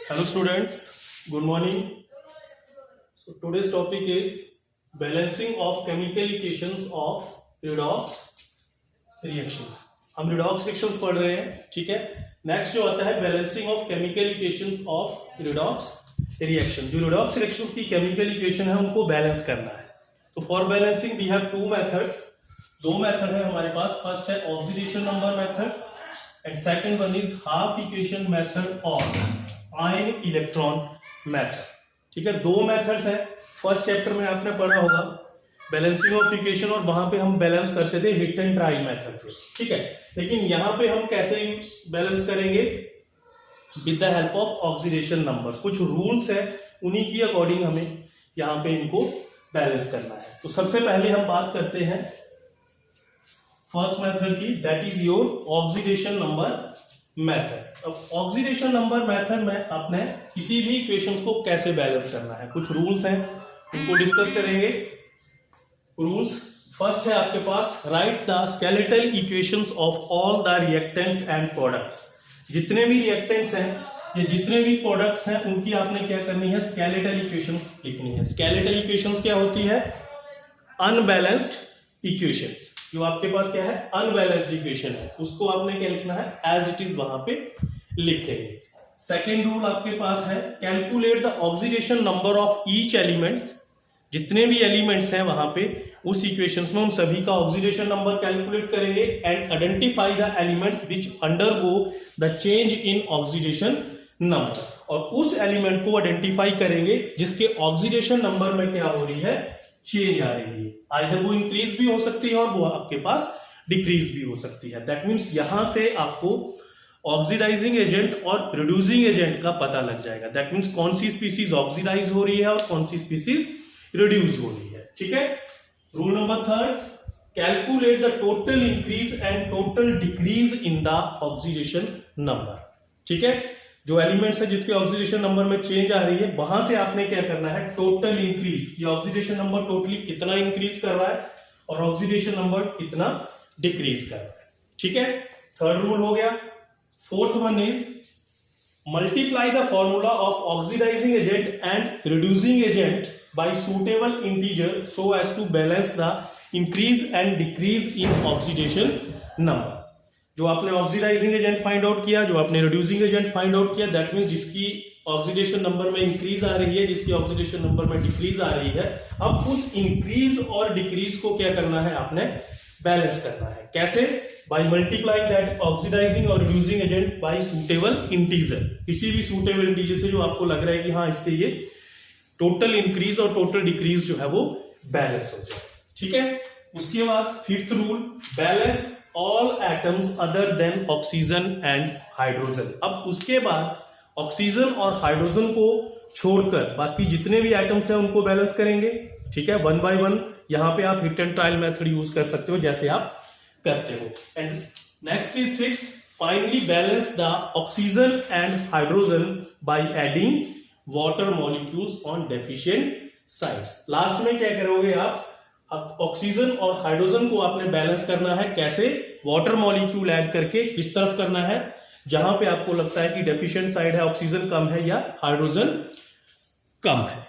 Hello students, good morning. So today's topic is balancing of chemical equations of redox reactions. हम redox reactions पढ़ रहे हैं, ठीक है. नेक्स्ट जो आता है balancing of chemical equations of redox reaction. जो redox reactions की chemical equation है उनको बैलेंस करना है. तो for balancing we have two methods. दो मेथड है हमारे पास. फर्स्ट है oxidation number method and second one is half equation method और आयन इलेक्ट्रॉन मेथड. ठीक है, दो मेथड्स है. फर्स्ट चैप्टर में आपने पढ़ा होगा बैलेंसिंग ऑफ इक्वेशन और वहां पे हम बैलेंस करते थे हिट एंड ट्राई मेथड से. ठीक है, लेकिन यहां पे हम कैसे बैलेंस करेंगे? With the help of oxidation numbers. कुछ रूल्स है, उन्हीं की अकॉर्डिंग हमें यहां पे इनको बैलेंस करना है. तो सबसे पहले हम बात करते हैं फर्स्ट मेथड की, that is your oxidation number method. अब ऑक्सीडेशन नंबर मेथड में आपने किसी भी इक्वेशंस को कैसे बैलेंस करना है, कुछ रूल्स हैं, उनको डिस्कस करेंगे. रूल्स फर्स्ट है आपके पास, write the skeletal equations of all the reactants and products. जितने भी रिएक्टेंट्स हैं या जितने भी प्रोडक्ट्स हैं उनकी आपने क्या करनी है? स्केलेटल इक्वेशंस लिखनी है. स्केलेटल इक्वेशंस क्या होती है? Unbalanced equations. जो आपके पास क्या है? अनबैलेंस्ड इक्वेशन है, उसको आपने क्या लिखना है? एज इट इज वहां पे लिखेंगे. सेकेंड रूल आपके पास है, calculate the oxidation number of each elements. जितने भी एलिमेंट्स हैं वहां पे उस इक्वेशंस में उन सभी का ऑक्सीडेशन नंबर कैलकुलेट करेंगे and identify the elements which undergo the change in oxidation number. और उस एलिमेंट को आइडेंटिफाई करेंगे जिसके ऑक्सीडेशन नंबर में क्या हो रही है? चेंज आ रही है. आइदर वो इंक्रीज भी हो सकती है और वो आपके पास डिक्रीज भी हो सकती है. दैट मीन्स यहां से आपको ऑक्सीडाइजिंग एजेंट और रिड्यूसिंग एजेंट का पता लग जाएगा. दैट मीन्स कौन सी स्पीसीज ऑक्सीडाइज हो रही है और कौन सी स्पीसीज रिड्यूस हो रही है. ठीक है. Rule number third, calculate the total increase and total decrease in the oxidation number. ठीक है, जो एलिमेंट्स है जिसके ऑक्सीडेशन नंबर में चेंज आ रही है वहां से आपने क्या करना है? Total increase. ये ऑक्सीडेशन नंबर टोटली कितना इंक्रीज कर रहा है और ऑक्सीडेशन नंबर कितना डिक्रीज कर रहा है. ठीक है, थर्ड रूल हो गया. Fourth one is multiply the formula of oxidising agent and reducing agent by suitable integer so as to balance the increase and decrease in oxidation number. जो आपने ऑक्सीडाइजिंग एजेंट फाइंड आउट किया, जो आपने reducing agent find out किया, that means जिसकी oxidation number में increase आ रही है, जिसकी ऑक्सीडेशन नंबर में डिक्रीज आ रही है, अब उस इंक्रीज और डिक्रीज को क्या करना है? आपने बैलेंस करना है. कैसे? बाय मल्टीप्लाइंग दैट ऑक्सीडाइजिंग और reducing agent by suitable integer. किसी भी सुटेबल इंटीजर से जो आपको लग रहा है कि हाँ इससे ये टोटल इंक्रीज और टोटल डिक्रीज जो है वो बैलेंस हो जाए. ठीक है. उसके बाद fifth rule, balance all atoms other than oxygen and hydrogen. अब उसके बाद ऑक्सीजन और हाइड्रोजन को छोड़कर बाकी जितने भी एटम्स हैं उनको बैलेंस करेंगे. ठीक है, वन बाय वन. यहां पे आप hit and trial method use कर सकते हो जैसे आप करते हो. And next is six, finally balance the oxygen and hydrogen bye adding water molecules on deficient sides. Last में क्या करोगे आप? ऑक्सीजन और हाइड्रोजन को आपने बैलेंस करना है. कैसे? वाटर मॉलिक्यूल ऐड करके. किस तरफ करना है? जहां पे आपको लगता है कि डेफिशिएंट साइड है, ऑक्सीजन कम है या हाइड्रोजन कम है.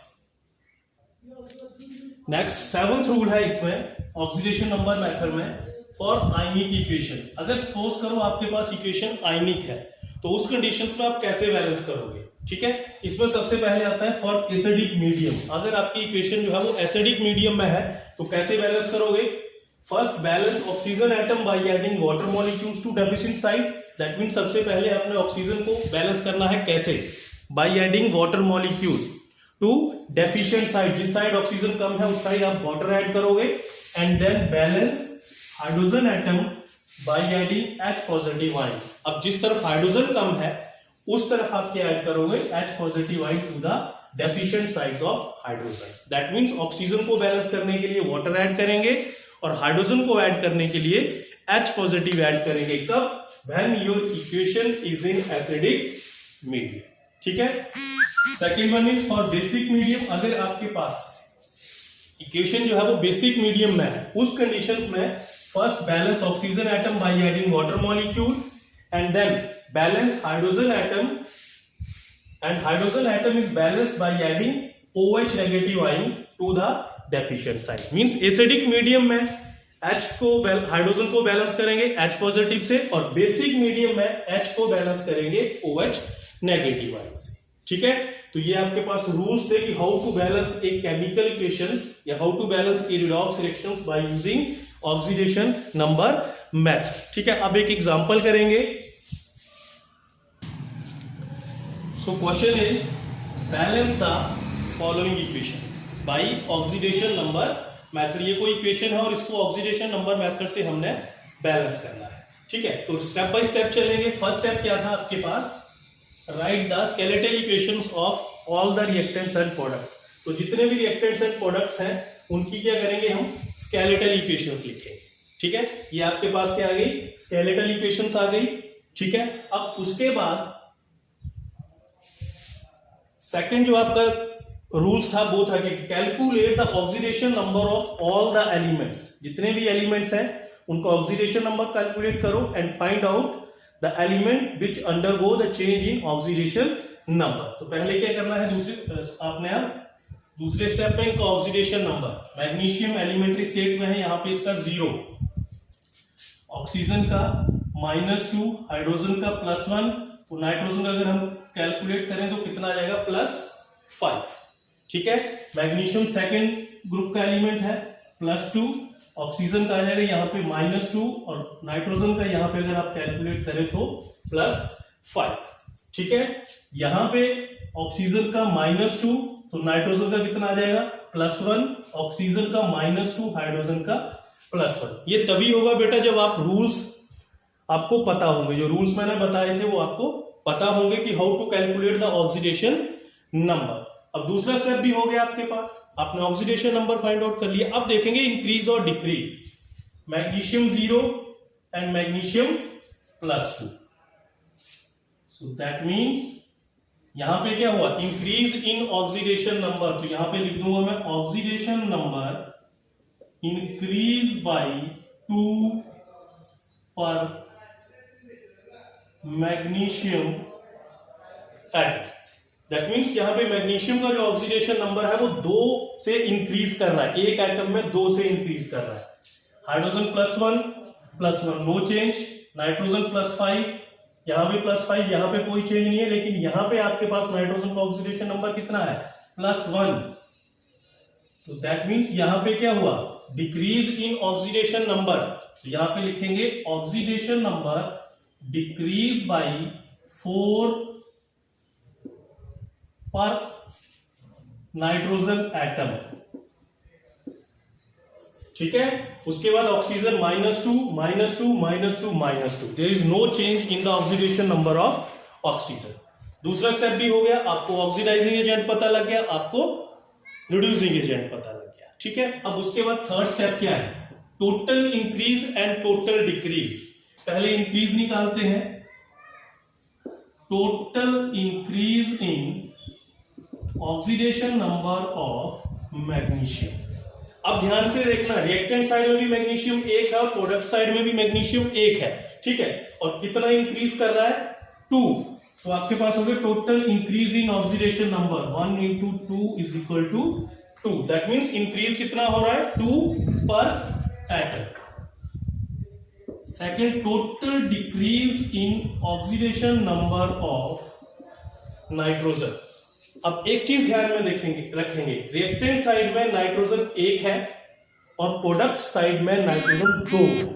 नेक्स्ट सेवंथ रूल है इसमें ऑक्सीडेशन नंबर मेथड में, फॉर आयनिक इक्वेशन. अगर सपोज करो आपके पास इक्वेशन आयनिक है तो उस कंडीशंस में आप कैसे बैलेंस करोगे? ठीक है, इसमें सबसे पहले आता है फॉर एसिडिक मीडियम. अगर आपकी इक्वेशन जो है वो एसिडिक मीडियम में है तो कैसे बैलेंस करोगे? First, balance oxygen atom by adding water molecules to deficient side. That means सबसे पहले आपने ऑक्सीजन को बैलेंस करना है. कैसे? By adding water molecule to deficient side. जिस साइड ऑक्सीजन कम है उस साइड आप वाटर ऐड करोगे. And then balance hydrogen atom by adding H positive ion. अब जिस तरफ हाइड्रोजन कम है उस तरफ आप क्या ऐड करोगे? H positive ion to the deficient sides of hydrogen. That means oxygen को बैलेंस करने के लिए वाटर ऐड करेंगे और हाइड्रोजन को ऐड करने के लिए H पॉजिटिव ऐड करेंगे. कब? When your equation is in acidic medium. ठीक है. Second one is for basic medium. अगर आपके पास इक्वेशन जो है वो बेसिक मीडियम में है, उस कंडीशंस में first balance oxygen atom by adding water molecule and then balance hydrogen atom and hydrogen atom is balanced by adding OH negative ion to the deficient side. Means acidic medium में H को hydrogen को balance करेंगे H positive से, और basic medium में H को balance करेंगे OH negative ion से. ठीक है, तो ये आपके पास रूल्स थे कि how to balance a chemical equations या how to balance a redox reactions by using oxidation number method. ठीक है, अब एक एग्जांपल करेंगे. So question is balance the following equation by oxidation number method. ये कोई इक्वेशन है और इसको ऑक्सीडेशन नंबर मेथड से हमने बैलेंस करना है. ठीक है, तो स्टेप बाय स्टेप चलेंगे. फर्स्ट स्टेप क्या था आपके पास, write the skeletal equations of all the reactants and product. तो जितने भी रिएक्टेंट्स एंड प्रोडक्ट्स हैं उनकी क्या करेंगे हम, स्केलेटल इक्वेशंस लिखेंगे. ठीक है, ये आपके पास क्या आ गई, स्केलेटल इक्वेशंस आ गई. ठीक है, अब उसके बाद सेकंड जो आपका रूल्स था वो था कि calculate the oxidation number of all the elements. जितने भी एलिमेंट्स हैं उनका ऑक्सीडेशन नंबर कैलकुलेट करो and find out the element which undergo the change in oxidation number. तो पहले क्या करना है, आपने अब दूसरे स्टेप में इनका oxidation number, magnesium elementary state में है, यहां पे इसका 0, ऑक्सीजन का -2, हाइड्रोजन का +1, तो नाइट्रोजन का अगर हम कैलकुलेट करें तो कितना आ जाएगा, +5. ठीक है, मैग्नीशियम सेकंड ग्रुप का एलिमेंट है, +2, ऑक्सीजन का आ जाएगा यहाँ पे -2, और नाइट्रोजन का यहाँ पे अगर आप कैलकुलेट करें तो +5. ठीक है, यहाँ पे ऑक्सीजन का -2, तो नाइट्रोजन का कितना आ जाएगा, +1, ऑक्सीजन का -2, हाइड्रोजन का +1. ये तभी होगा बेटा जब आप रूल्स आपको पता होंगे, जो रूल्स मैंने बताए थे वो आपको पता होंगे कि how to calculate the oxidation number. अब दूसरा स्टेप भी हो गया आपके पास, आपने ऑक्सीडेशन नंबर फाइंड आउट कर लिया. अब देखेंगे इंक्रीज और decrease. Magnesium 0 and magnesium +2. So that means यहां पे क्या हुआ, इंक्रीज इन ऑक्सीडेशन नंबर. तो यहां पे लिख दूंगा मैं ऑक्सीडेशन नंबर इंक्रीज बाय 2 पर मैग्नीशियम एटम. दैट मीन्स यहां पे मैग्नीशियम का जो ऑक्सीडेशन नंबर है वो 2 से इंक्रीज कर रहा है, एक एटम में 2 से इंक्रीज कर रहा है. हाइड्रोजन +1 नो चेंज, नाइट्रोजन +5, यहां पे +5, यहां पे कोई चेंज नहीं है, लेकिन यहां पे आपके पास नाइट्रोजन का ऑक्सीडेशन नंबर कितना है, +1. तो दैट मीन्स यहां पे क्या हुआ, डिक्रीज इन ऑक्सीडेशन नंबर. तो यहां पे लिखेंगे ऑक्सीडेशन नंबर डिक्रीज बाय 4 पर नाइट्रोजन एटम. ठीक है, उसके बाद oxygen -2, -2, -2, -2. There is no change in the oxidation number of oxygen. दूसरा स्टेप भी हो गया, आपको ऑक्सीडाइजिंग एजेंट पता लग गया, आपको रिड्यूसिंग एजेंट पता लग गया. ठीक है, अब उसके बाद थर्ड स्टेप क्या है, total increase and total decrease. पहले इंक्रीज निकालते हैं, total increase in oxidation number of magnesium. अब ध्यान से देखना, रिएक्टेंट साइड में भी मैग्नीशियम 1 है, प्रोडक्ट साइड में भी मैग्नीशियम 1 है. ठीक है, और कितना इंक्रीज कर रहा है, 2. तो आपके पास हो गया total increase in oxidation number 1 × 2 = 2. That means increase कितना हो रहा है, 2 पर atom. Second, total decrease in oxidation number of nitrogen. अब एक चीज ध्यान में रखेंगे, रिएक्टेंट साइड में नाइट्रोजन 1 है और प्रोडक्ट साइड में नाइट्रोजन 2 है.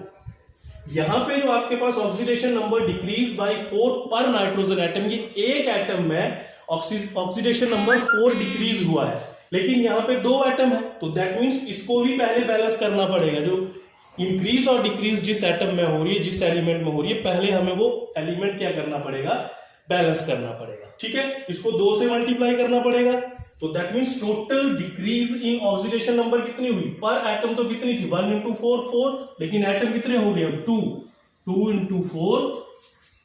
यहां पे जो आपके पास ऑक्सीडेशन नंबर डिक्रीज बाय 4 पर नाइट्रोजन एटम, ये एक एटम में ऑक्सीडेशन नंबर 4 डिक्रीज हुआ है, लेकिन यहां पे 2 एटम है. तो दैट मीन्स इसको भी पहले बैलेंस करना पड़ेगा. जो इंक्रीज और डिक्रीज जिस एटम में हो रही है, जिस एलिमेंट में हो रही है, पहले हमें वो एलिमेंट क्या करना पड़ेगा, बैलेंस करना पड़ेगा. ठीक है, इसको 2 से मल्टीप्लाई करना पड़ेगा. तो that means total decrease in oxidation number कितनी हुई, पर एटम तो कितनी थी, 1 × 4 4, लेकिन एटम कितने हो गए, 2. 2 × 4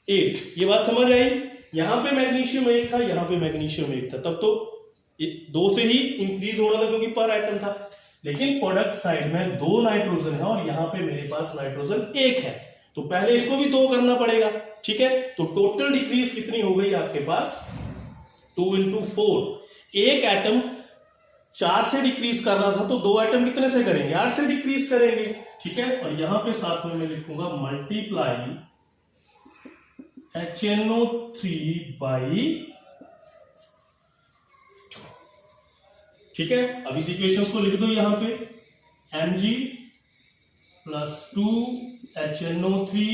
8. ये बात समझ आई. यहां पे मैग्नीशियम 1 था, यहां पे मैग्नीशियम 1 था, तब तो 2 से ही इंक्रीज होना था क्योंकि पर एटम था. लेकिन प्रोडक्ट साइड में 2 नाइट्रोजन है और यहां पे मेरे पास नाइट्रोजन 1 है, तो पहले इसको भी 2 करना पड़ेगा. ठीक है, तो टोटल डिक्रीज कितनी हो गई आपके पास, 2 into 4, एक एटम 4 से डिक्रीज कर रहा था तो 2 एटम कितने से करेंगे, 8 से डिक्रीज करेंगे, ठीक है। और यहां पे साथ में मैं लिखूंगा मल्टीप्लाई HNO3 बाई, ठीक है। अब इस इक्वेशंस को लिख दो यहां पे, Mg plus 2 HNO3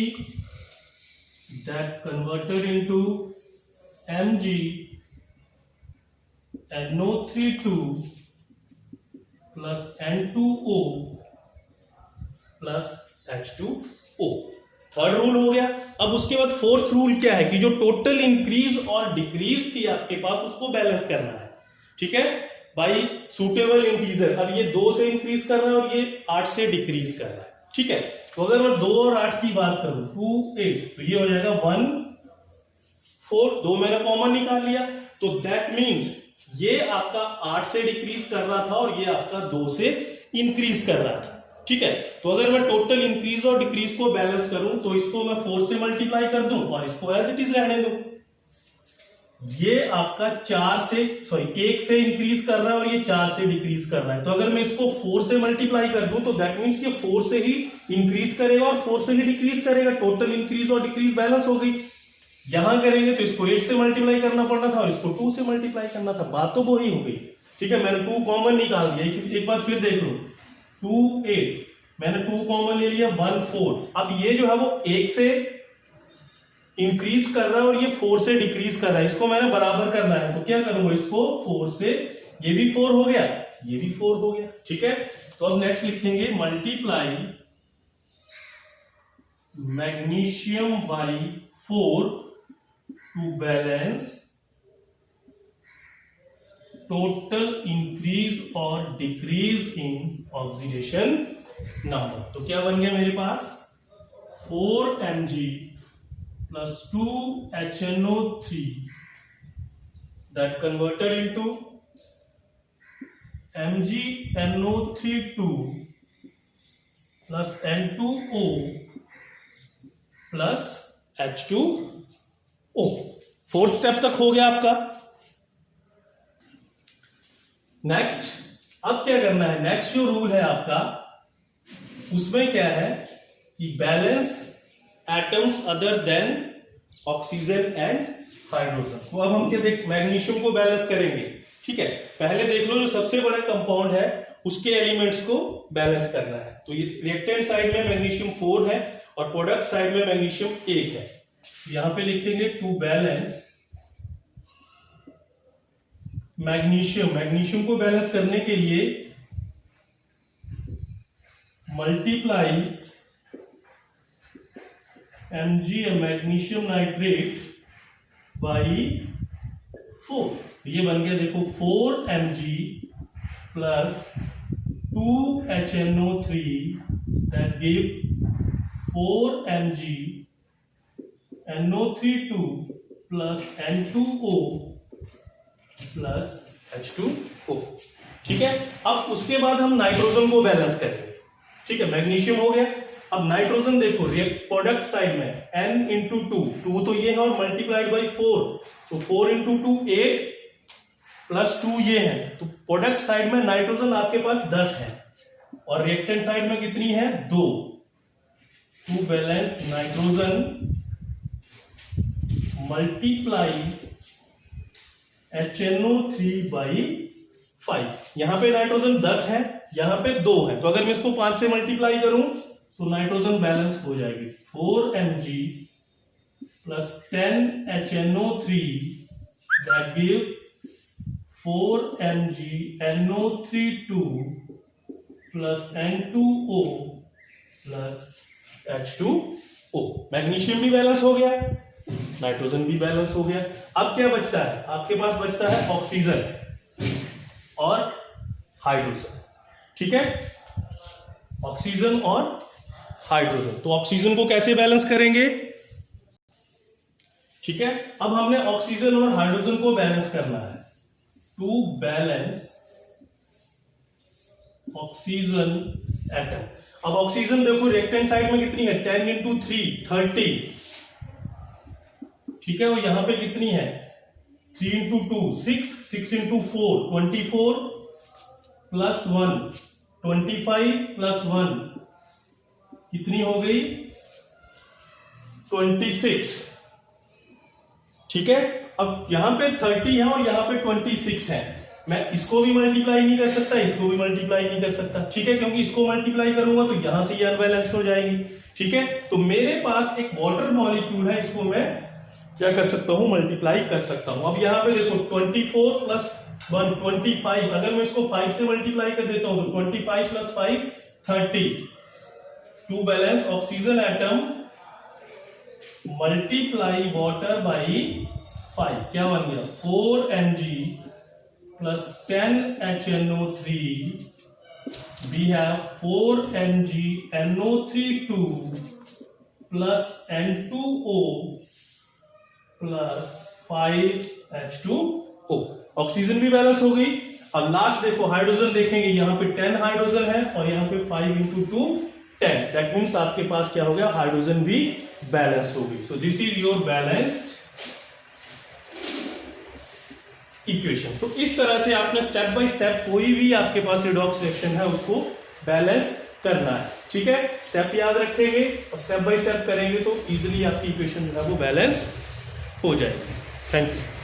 that converted into Mg NO32 plus N2O plus H2O। Third rule हो गया। अब उसके बाद फोर्थ रूल क्या है कि जो टोटल इंक्रीज और डिक्रीज थी आपके पास उसको बैलेंस करना है, ठीक है, बाई सुटेबल इंटीजर। अब ये 2 से इंक्रीज कर रहा है और ये 8 से डिक्रीज कर रहा है, ठीक है। तो अगर मैं 2 और 8 की बात करूं 2 8 तो ये हो जाएगा 1 4, 2 मैंने कॉमन निकाल लिया, तो दैट मीन्स ये आपका 8 से डिक्रीज कर रहा था और ये आपका 2 से इंक्रीज कर रहा था, ठीक है। तो अगर मैं टोटल इंक्रीज और डिक्रीज को बैलेंस करूं तो इसको मैं 4 से मल्टीप्लाई कर दूं और इसको एज इट इज रहने दूं। ये आपका 1 से इंक्रीज कर रहा है और ये 4 से डिक्रीज कर रहा है, तो अगर मैं इसको 4 से मल्टीप्लाई कर दूं तो दैट मीन्स ये 4 से ही इंक्रीज करेगा और 4 से ही डिक्रीज करेगा, टोटल इंक्रीज और डिक्रीज बैलेंस हो गई। यहां करेंगे तो इसको 8 से मल्टीप्लाई करना पड़ना था और इसको 2 से मल्टीप्लाई करना था, बात तो वही हो गई, ठीक है। मैंने 2 कॉमन निकाल दिया, एक बार फिर देख लो, 2 8 मैंने 2 कॉमन ले लिया, 1 4। अब ये जो है वो 1 से इंक्रीज कर रहा है और ये 4 से डिक्रीज कर रहा है, इसको मैंने बराबर करना है, तो क्या करूंगा, इसको 4 से, ये भी 4 हो गया, ये भी 4 हो गया, ठीक है। तो अब नेक्स्ट लिखेंगे multiply magnesium by 4 to balance total increase और डिक्रीज इन ऑक्सीडेशन नंबर। तो क्या बन गया मेरे पास, 4 Mg plus 2 HNO3 that converted into MgNO32 plus N2O plus H2O। 4th step तक हो गया आपका। नेक्स्ट अब क्या करना है, नेक्स्ट जो रूल है आपका उसमें क्या है कि balance atoms other than oxygen and hydrogen. तो अब हम क्या देख मैग्नीशियम को बैलेंस करेंगे, ठीक है। पहले देख लो जो सबसे बड़ा कंपाउंड है उसके एलिमेंट्स को बैलेंस करना है। तो ये रिएक्टेंट साइड में मैग्नीशियम 4 है और प्रोडक्ट साइड में मैग्नीशियम 1 है। यहां पे लिखेंगे टू बैलेंस मैग्नीशियम को बैलेंस करने के लिए multiply Mg magnesium nitrate by 4। ये बन गया देखो 4 Mg plus 2 HNO3 that give 4 Mg NO32 plus N2O plus H2O, ठीक है। अब उसके बाद हम नाइट्रोजन को बैलेंस करेंगे, ठीक है। मैग्नीशियम हो गया, अब नाइट्रोजन देखो प्रोडक्ट साइड में N इंटू 2 तो ये है और मल्टीप्लाइड बाई 4, तो 4 इंटू 2 8 प्लस 2 ये है, तो प्रोडक्ट साइड में नाइट्रोजन आपके पास 10 है और रिएक्टेंट साइड में कितनी है 2। To balance nitrogen multiply HNO3 by 5। यहां पे नाइट्रोजन 10 है, यहां पे 2 है, तो अगर मैं इसको 5 से मल्टीप्लाई करूं तो नाइट्रोजन बैलेंस हो जाएगी 4 Mg plus 10 HNO3 that give 4 Mg NO32 plus N2O plus H2O। Magnesium भी बैलेंस हो गया, नाइट्रोजन भी बैलेंस हो गया। अब क्या बचता है, आपके पास बचता है ऑक्सीजन और हाइड्रोजन, ठीक है, ऑक्सीजन और हाइड्रोजन। तो ऑक्सीजन को कैसे बैलेंस करेंगे, ठीक है। अब हमने ऑक्सीजन और हाइड्रोजन को बैलेंस करना है। To balance oxygen atom. अब ऑक्सीजन देखो रिएक्टेंट साइड में कितनी है 10 इंटू 3 30, ठीक है, और यहां पे कितनी है 3 into 2 6, 6 into 4 24 plus 1 25 plus 1 कितनी हो गई 26। ठीक है, अब यहां पे 30 है और यहां पे 26 है, मैं इसको भी मल्टीप्लाई नहीं कर सकता, इसको भी मल्टीप्लाई नहीं कर सकता। ठीक है, क्योंकि इसको मल्टीप्लाई करूंगा तो यहां से ये अनबैलेंस्ड हो जाएगी। ठीक है, तो मेरे पास एक वाटर मॉलिक्यूल है, इसको मैं क्या कर सकता हूं, मल्टीप्लाई कर सकता हूं। अब यहां पे देखो 24 प्लस 1 25, अगर मैं इसको 5 से मल्टीप्लाई कर देता हूं तो 25 plus 5 30। To balance oxygen atom multiply water by 5, क्या बन गया 4Mg plus 10 HNO3, we have 4Mg NO32 plus N2O plus 5H2O। Oxygen भी बैलेंस हो गई। अब लास्ट देखो हाइड्रोजन देखेंगे, यहां पे 10 हाइड्रोजन है और यहां पे 5 into 2 10, दैट मीन्स आपके पास क्या हो गया, हाइड्रोजन भी बैलेंस हो गई। So this is your balanced equation. तो इस तरह से आपने स्टेप बाय स्टेप कोई भी आपके पास रिडॉक्स रिएक्शन है उसको बैलेंस करना है। ठीक है, स्टेप याद रखेंगे और स्टेप बाय स्टेप करेंगे तो इजीली आपकी इक्वेशन जो है वो बैलेंस हो जाएगी। Thank you.